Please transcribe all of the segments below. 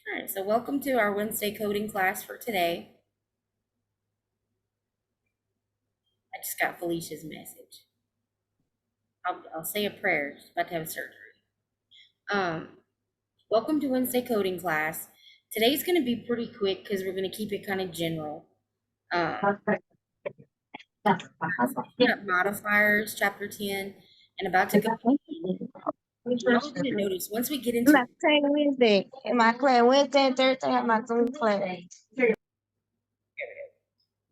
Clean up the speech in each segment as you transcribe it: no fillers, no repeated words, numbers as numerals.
All right, so welcome to our Wednesday coding class for today. I just got Felicia's message. I'll say a prayer. She's about to have surgery. Um, Welcome to Wednesday coding class. Today's going to be pretty quick because we're going to keep it kind of general. We got modifiers, chapter 10, and about to go. You're all going to notice once we get into My class Wednesday. In my class Wednesday and Thursday, I have my Zoom class.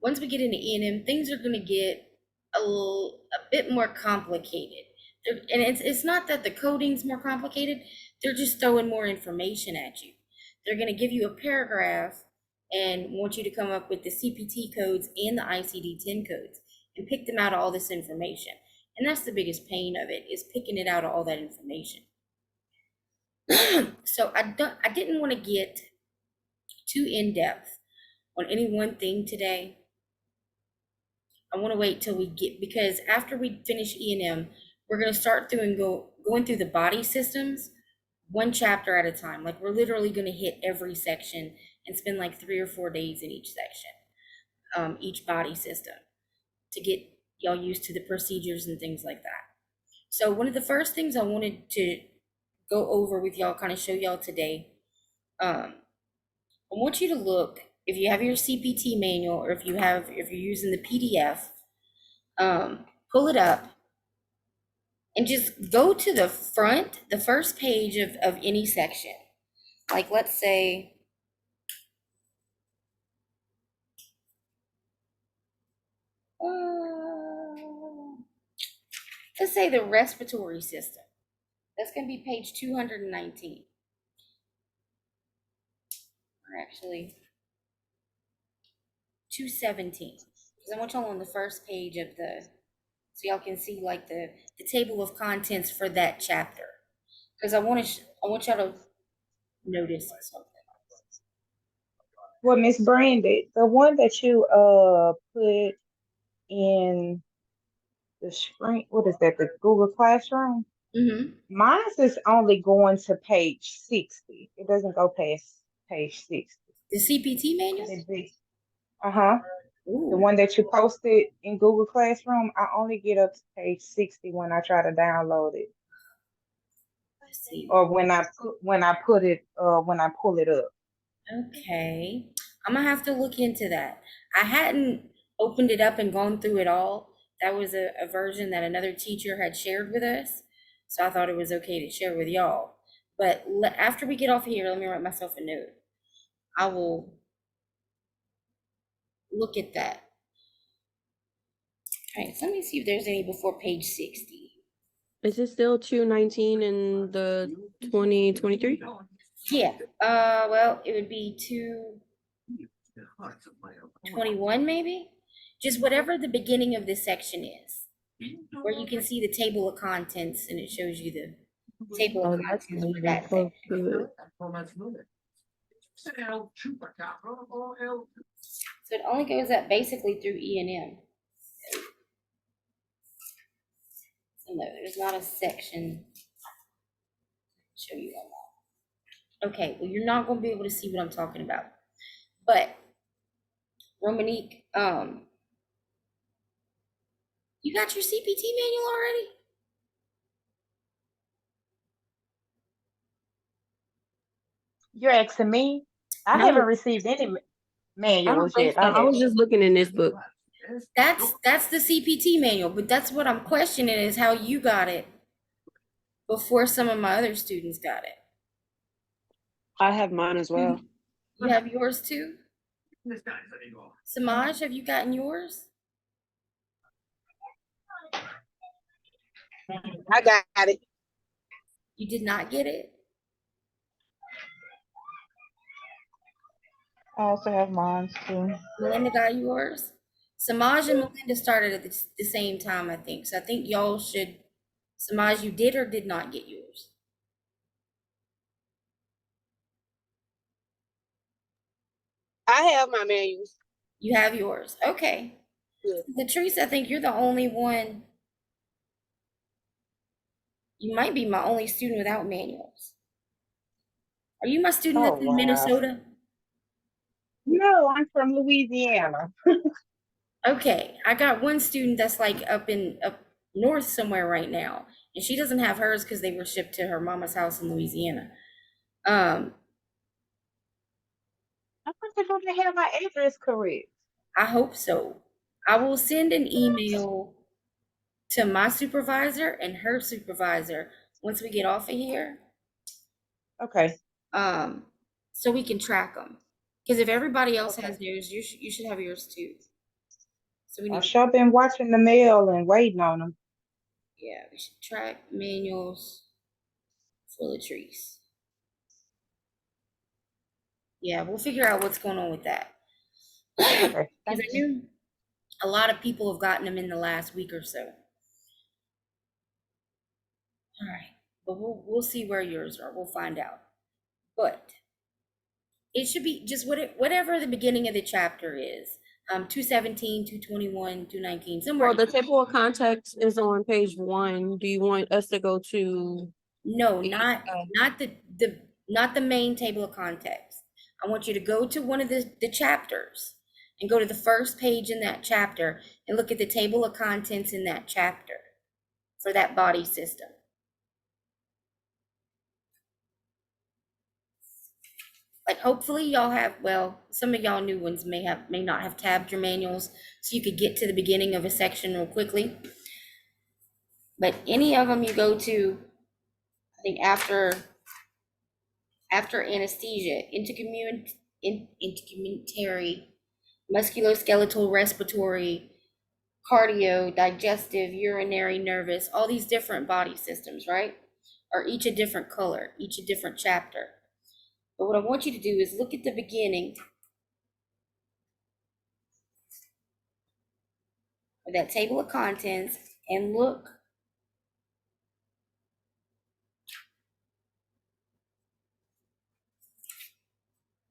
once we get into E&M, things are going to get a bit more complicated. And it's not that the coding's more complicated, they're just throwing more information at you. They're going to give you a paragraph and want you to come up with the CPT codes and the ICD-10 codes and pick them out of all this information. And that's the biggest pain of it, is picking it out of all that information. So I didn't want to get too in-depth on any one thing today. I want to wait till we get, because after we finish E&M, we're going to start through and going through the body systems one chapter at a time. Like, we're literally going to hit every section and spend like 3 or 4 days in each section, each body system, to get y'all used to the procedures and things like that. So one of the first things I wanted to go over with y'all, kind of show y'all today, I want you to look, if you have your CPT manual, or if you're using the PDF, pull it up and just go to the front, the first page of any section. Like, let's say, the respiratory system. That's going to be page 219. Or actually, 217. Because I want y'all on the first page of so y'all can see like the table of contents for that chapter. Because I want y'all to notice something. Well, Miss Brandy, the one that you put in the screen, what is that, the Google Classroom? Mm-hmm. Mine is only going to page 60. It doesn't go past page 60. The CPT manual? Uh-huh. The one that you posted in Google Classroom, I only get up to page 60 when I try to download it. Or when I pull it up. Okay. I'm gonna have to look into that. I hadn't opened it up and gone through it all. That was a version that another teacher had shared with us. So I thought it was okay to share with y'all. But after we get off here, let me write myself a note. I will look at that. All right, so let me see if there's any before page 60. Is it still 219 in the 2023? Yeah. Well, it would be 221 maybe? Just whatever the beginning of this section is, where you can see the table of contents and it shows you the table of contents for that section. So it only goes up basically through E&M. So no, there's not a section to show you on that. Okay, well, you're not going to be able to see what I'm talking about. But Romanique, you got your CPT manual already? You're asking me? I No. haven't received any manuals yet. I was just looking in this book. That's the CPT manual, but that's what I'm questioning, is how you got it before some of my other students got it. I have mine as well. You have yours too? Samaj, have you gotten yours? I got it. You did not get it? I also have mine too. Melinda got yours? Samaj and Melinda started at the same time, I think. So I think y'all should, Samaj, you did or did not get yours? I have my manuals. You have yours. Okay. Yeah. Latrice, I think you're the only one. You might be my only student without manuals. Are you my student Oh that's in wow. Minnesota? No, I'm from Louisiana. Okay, I got one student that's like up north somewhere right now, and she doesn't have hers because they were shipped to her mama's house in Louisiana. Um, I thought they don't have my address correct. I hope so. I will send an email to my supervisor and her supervisor once we get off of here, Okay. um, so we can track them. Because if everybody else Okay. has theirs, you should have yours too. So we I need, sure been watching the mail and waiting on them. yeah, we should track manuals for Latrice. Yeah, we'll figure out what's going on with that. Okay. Because Thank I you. knew a lot of people have gotten them in the last week or so. All right, but we'll see where yours are. We'll find out. But it should be just whatever the beginning of the chapter is. 217, 221, 219, somewhere. Well, the table of contents is on page 1. Do you want us to go to No, the, not the main table of context. I want you to go to one of the chapters and go to the first page in that chapter and look at the table of contents in that chapter for that body system. Like hopefully y'all have, well, some of y'all new ones may not have tabbed your manuals, so you could get to the beginning of a section real quickly. But any of them you go to, I think after anesthesia, intercommunitary, musculoskeletal, respiratory, cardio, digestive, urinary, nervous, all these different body systems, right? Are each a different color, each a different chapter. But what I want you to do is look at the beginning of that table of contents and look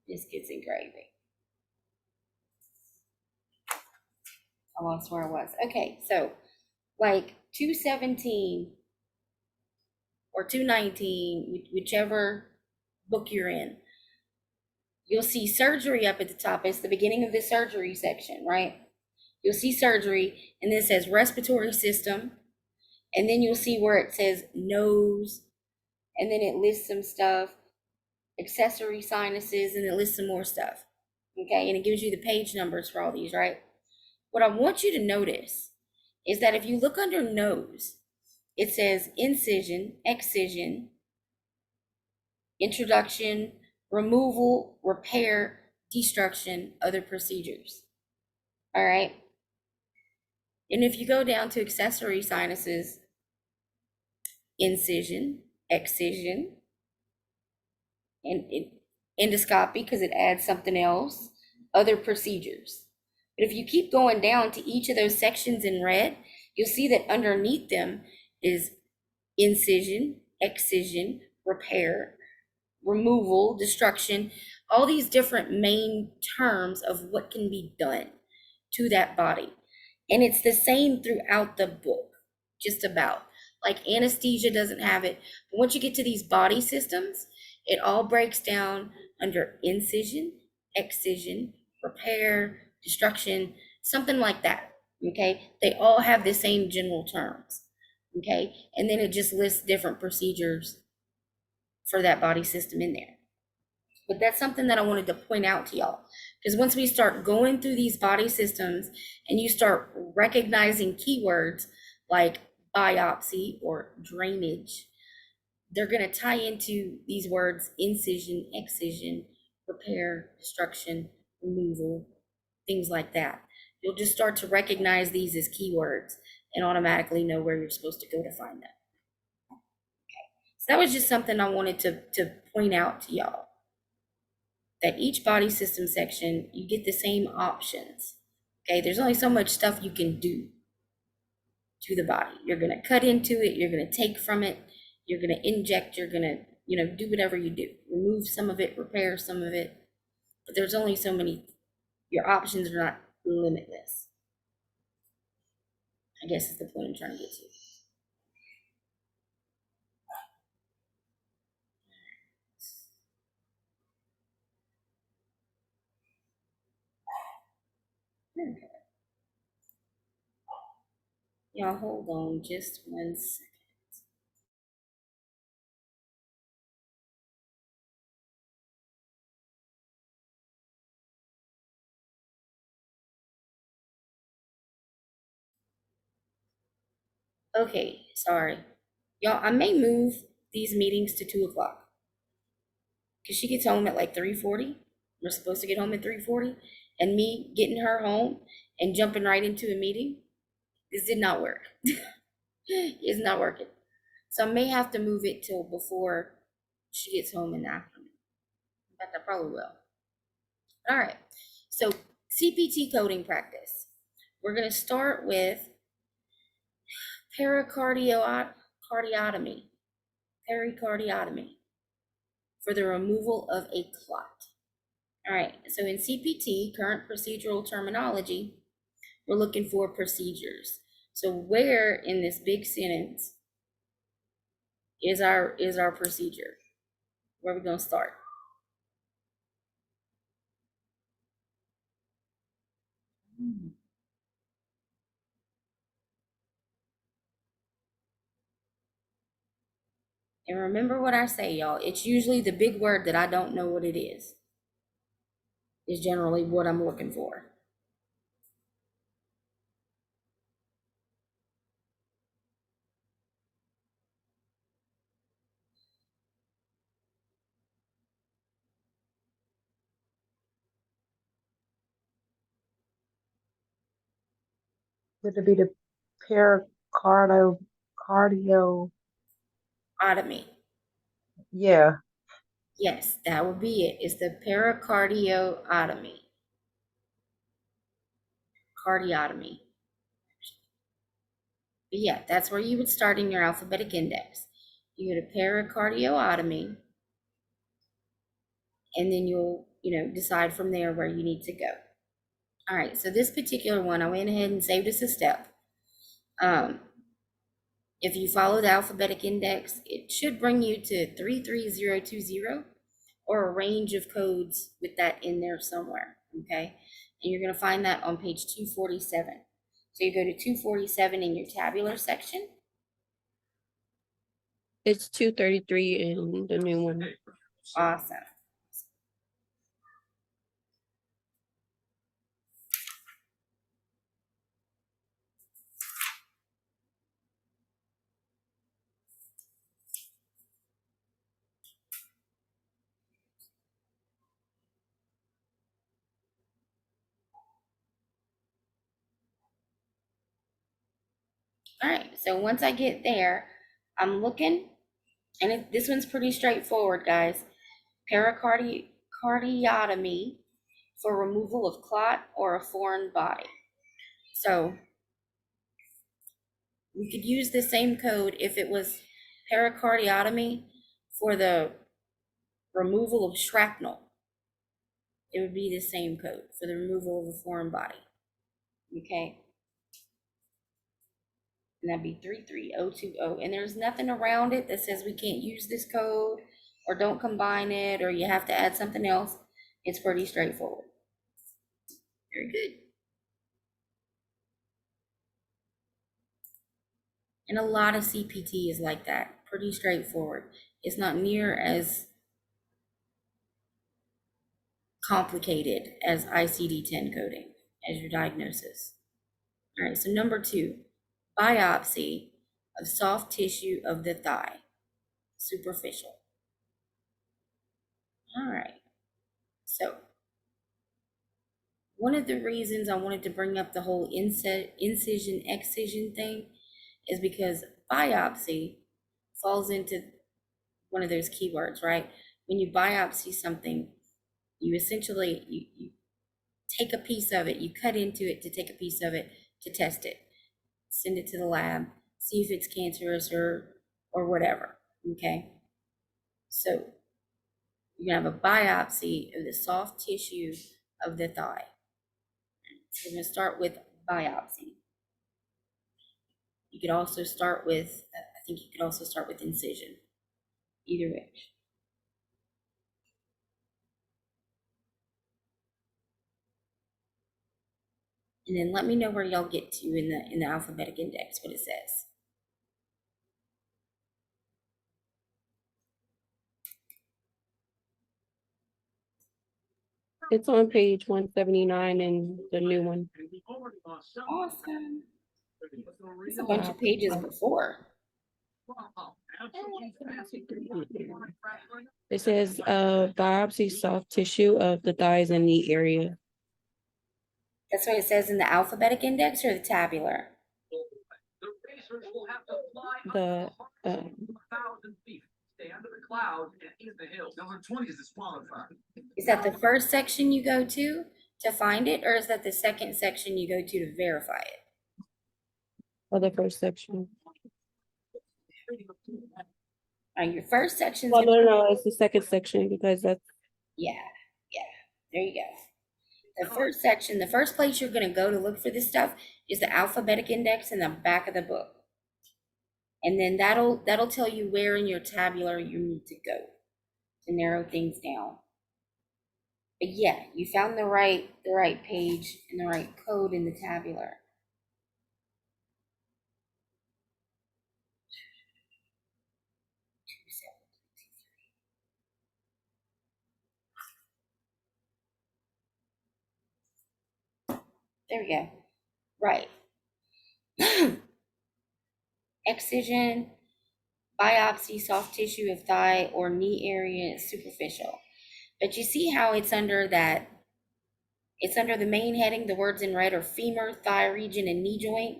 biscuits and gravy. I lost where I was. Okay, so like 217 or 219, whichever book you're in, you'll see surgery up at the top. It's the beginning of the surgery section, right? You'll see surgery, and then it says respiratory system, and then you'll see where it says nose, and then it lists some stuff, accessory sinuses, and it lists some more stuff. Okay, and it gives you the page numbers for all these, right? What I want you to notice is that if you look under nose, it says incision, excision, introduction, removal, repair, destruction, other procedures. All right. And if you go down to accessory sinuses, incision, excision, and endoscopy, because it adds something else, other procedures. But if you keep going down to each of those sections in red, you'll see that underneath them is incision, excision, repair, removal, destruction, all these different main terms of what can be done to that body. And it's the same throughout the book, just about. Like anesthesia doesn't have it. But once you get to these body systems, it all breaks down under incision, excision, repair, destruction, something like that. Okay. They all have the same general terms. Okay. And then it just lists different procedures for that body system in there. But that's something that I wanted to point out to y'all. Because once we start going through these body systems and you start recognizing keywords like biopsy or drainage, they're going to tie into these words incision, excision, repair, destruction, removal, things like that. You'll just start to recognize these as keywords and automatically know where you're supposed to go to find them. So that was just something I wanted to point out to y'all. That each body system section, you get the same options. Okay, there's only so much stuff you can do to the body. You're gonna cut into it, you're gonna take from it, you're gonna inject, you're gonna, do whatever you do. Remove some of it, repair some of it. But there's only so many, your options are not limitless. I guess is the point I'm trying to get to. Y'all hold on just 1 second. Okay, sorry. Y'all, I may move these meetings to 2 o'clock. Cause she gets home at like 3:40. We're supposed to get home at 3:40. And me getting her home and jumping right into a meeting, this did not work. It's not working. So I may have to move it till before she gets home in the afternoon. In fact, I probably will. All right. So CPT coding practice. We're going to start with pericardiotomy for the removal of a clot. All right. So in CPT, current procedural terminology, we're looking for procedures. So where in this big sentence is our procedure? Where are we going to start? And remember what I say, y'all. It's usually the big word that I don't know what it is generally what I'm looking for. Would it be the cardio? Otomy. Yeah. Yes, that would be it. It's the pericardiotomy. Cardiotomy. But yeah, that's where you would start in your alphabetic index. You go to pericardiotomy, and then you'll, decide from there where you need to go. All right, so this particular one, I went ahead and saved us a step. If you follow the alphabetic index, it should bring you to 33020 or a range of codes with that in there somewhere, okay? And you're going to find that on page 247. So you go to 247 in your tabular section. It's 233 in the new one. Awesome. All right, so once I get there, I'm looking, and this one's pretty straightforward, guys. Pericardiotomy for removal of clot or a foreign body. So we could use the same code if it was pericardiotomy for the removal of shrapnel. It would be the same code for the removal of a foreign body. Okay. And that'd be 33020. And there's nothing around it that says we can't use this code or don't combine it or you have to add something else. It's pretty straightforward. Very good. And a lot of CPT is like that, pretty straightforward. It's not near as complicated as ICD-10 coding as your diagnosis. All right, so number 2, biopsy of soft tissue of the thigh, superficial. All right, so one of the reasons I wanted to bring up the whole incision excision thing is because biopsy falls into one of those keywords, right? When you biopsy something, you essentially you take a piece of it, you cut into it to take a piece of it to test it, send it to the lab, see if it's cancerous or whatever. Okay, so you're gonna have a biopsy of the soft tissue of the thigh. So we're gonna start with biopsy. You could also start with, I think you could also start with incision. Either way. And then let me know where y'all get to in the alphabetic index, what it says. It's on page 179 in the new one. Awesome. It's a bunch of pages before. It says biopsy soft tissue of the thighs and knee area. That's what it says in the alphabetic index or the tabular? The Is that the first section you go to find it, or is that the second section you go to verify it? other first section. Your first section's Well, gonna, no, it's the second section because that's yeah, there you go. The first section, the first place you're gonna go to look for this stuff is the alphabetic index in the back of the book. And then that'll tell you where in your tabular you need to go to narrow things down. But yeah, you found the right page and the right code in the tabular. There we go. Right. Excision, biopsy, soft tissue of thigh or knee area, superficial. But you see how it's under that, it's under the main heading, the words in red are femur, thigh region, and knee joint.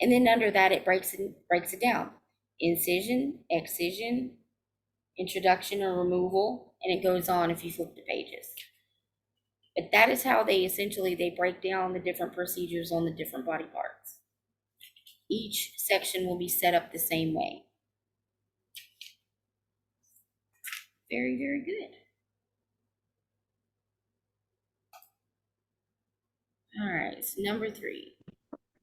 And then under that, it breaks it down. Incision, excision, introduction or removal, and it goes on if you flip the pages. But that is how they break down the different procedures on the different body parts. Each section will be set up the same way. Very, very good. All right, so number 3,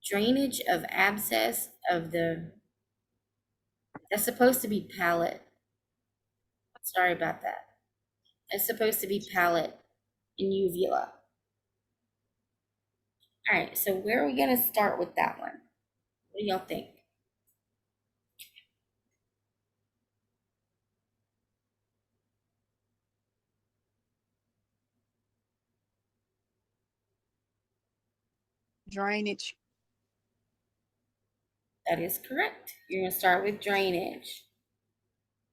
drainage of abscess of that's supposed to be palate. Sorry about that. That's supposed to be palate and uvula. All right, so where are we gonna start with that one? What do y'all think? Drainage. That is correct. You're gonna start with drainage.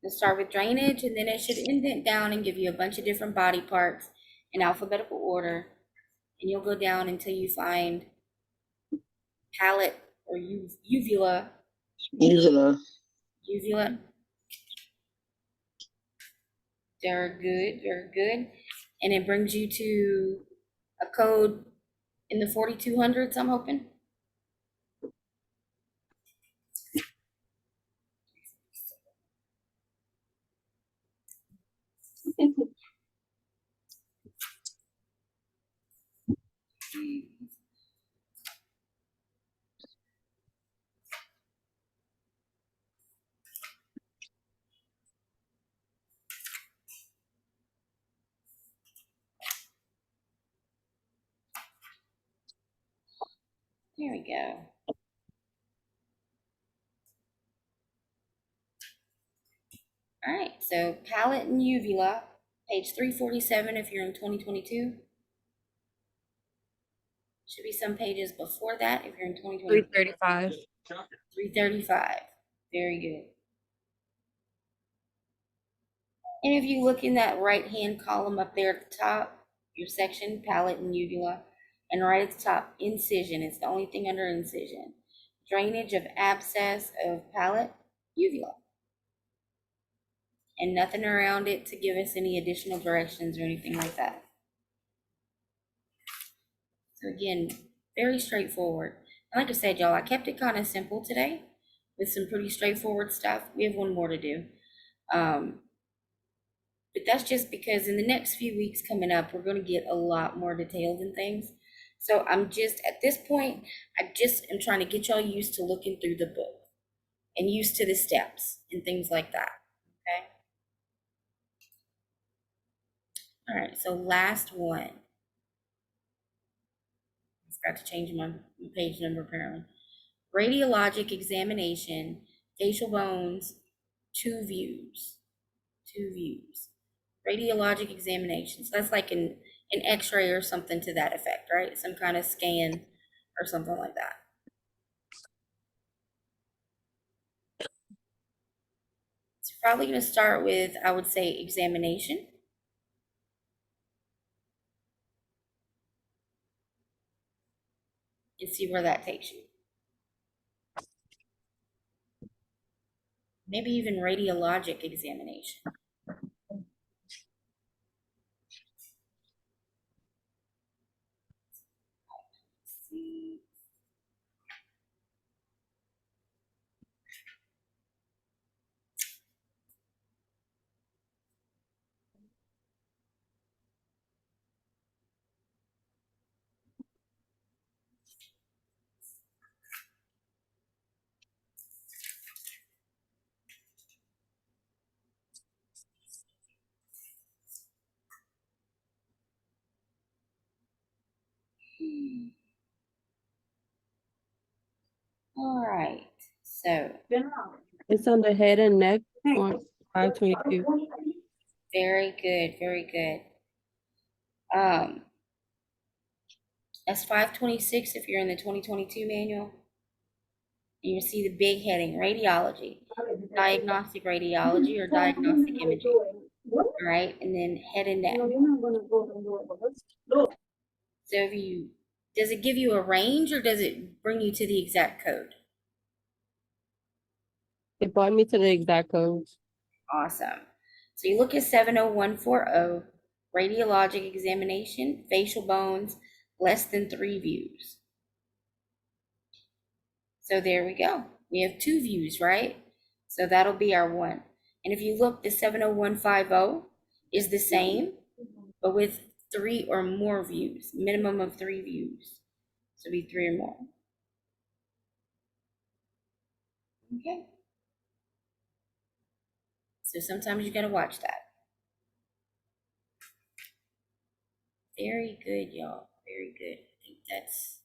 You'll start with drainage, and then it should indent down and give you a bunch of different body parts in alphabetical order. And you'll go down until you find palate or uvula. Uvula. Very good, very good. And it brings you to a code in the 4200s, I'm hoping. There we go. All right, so palate and uvula, page 347 if you're in 2022. Should be some pages before that if you're in 2022. 335. 335. Very good. And if you look in that right-hand column up there at the top, your section, palate and uvula, and right at the top, incision. It's the only thing under incision. Drainage of abscess of palate, uvula. And nothing around it to give us any additional directions or anything like that. So again, very straightforward. And like I said, y'all, I kept it kind of simple today with some pretty straightforward stuff. We have one more to do. But that's just because in the next few weeks coming up, we're going to get a lot more detailed in things. So I'm just, at this point, I just am trying to get y'all used to looking through the book and used to the steps and things like that, okay? All right, so last one. Forgot to change my page number apparently. Radiologic examination, facial bones, 2 views. 2 views. Radiologic examination. So that's like an x-ray or something to that effect, right? Some kind of scan or something like that. It's probably going to start with, I would say, examination. And see where that takes you. Maybe even radiologic examination. See. All right, so It's on the head and neck on 522. very good, very good. That's 526 if you're in the 2022 manual. You see the big heading, radiology, diagnostic radiology or diagnostic imaging. All right, and then head and neck. So if you, does it give you a range or does it bring you to the exact code? It brought me to the exact code. Awesome. So you look at 70140, radiologic examination, facial bones, less than 3 views. So there we go. We have 2 views, right? So that'll be our 1. And if you look, the 70150 is the same, but with 3 or more views, minimum of 3 views. So it'll be 3 or more. Okay. So sometimes you gotta watch that. Very good, y'all. Very good. I think that's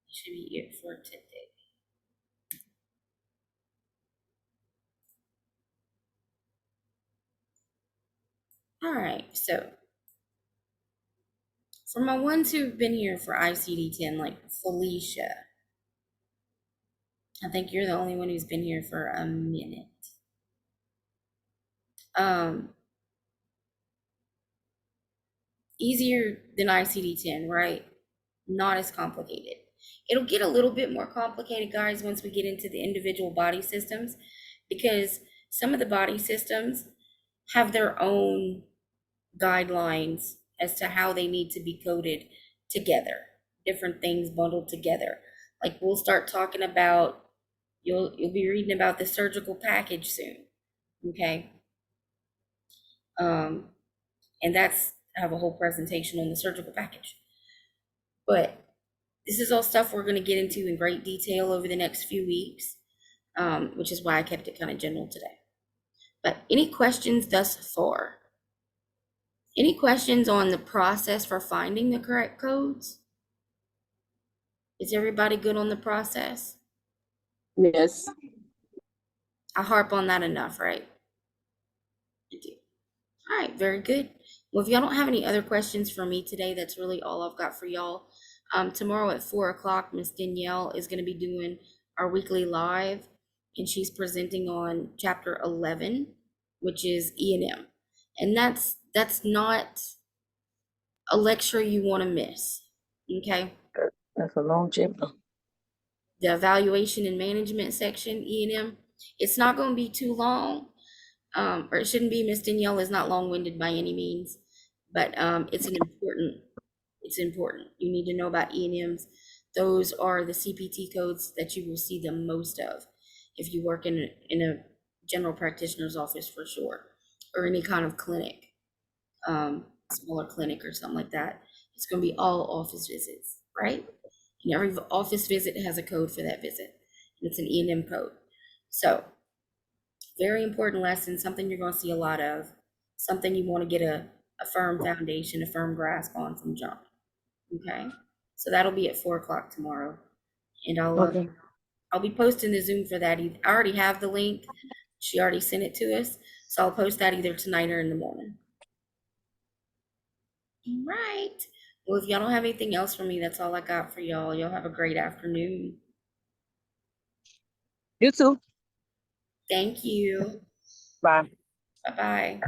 should be it for today. All right, so for my ones who've been here for ICD-10, like Felicia, I think you're the only one who's been here for a minute. Easier than ICD-10, right? Not as complicated. It'll get a little bit more complicated, guys, once we get into the individual body systems, because some of the body systems have their own guidelines as to how they need to be coded together, different things bundled together. Like we'll start talking about, you'll be reading about the surgical package soon, okay? And that's, I have a whole presentation on the surgical package. But this is all stuff we're going to get into in great detail over the next few weeks, which is why I kept it kind of general today. But any questions thus far? Any questions on the process for finding the correct codes? Is everybody good on the process? Yes. I harp on that enough, right? I do. All right, very good. Well, if y'all don't have any other questions for me today, that's really all I've got for y'all. Tomorrow at 4 o'clock, Miss Danielle is going to be doing our weekly live, and she's presenting on chapter 11, which is E&M. And that's not a lecture you want to miss, okay? That's a long chapter. The evaluation and management section, E&M, it's not going to be too long, or it shouldn't be. Miss Danielle is not long-winded by any means, but it's important. You need to know about E&Ms. Those are the CPT codes that you will see the most of if you work in a general practitioner's office for sure, or any kind of clinic, smaller clinic or something like that. It's going to be all office visits, right? And every office visit has a code for that visit. It's an E&M code. So very important lesson, something you're going to see a lot of, something you want to get a firm foundation, a firm grasp on from jump. Okay. So that'll be at 4 o'clock tomorrow. And Okay. I'll be posting the Zoom for that. I already have the link. She already sent it to us. So I'll post that either tonight or in the morning. All right. Well, if y'all don't have anything else for me, that's all I got for y'all. Y'all have a great afternoon. You too. Thank you. Bye. Bye-bye.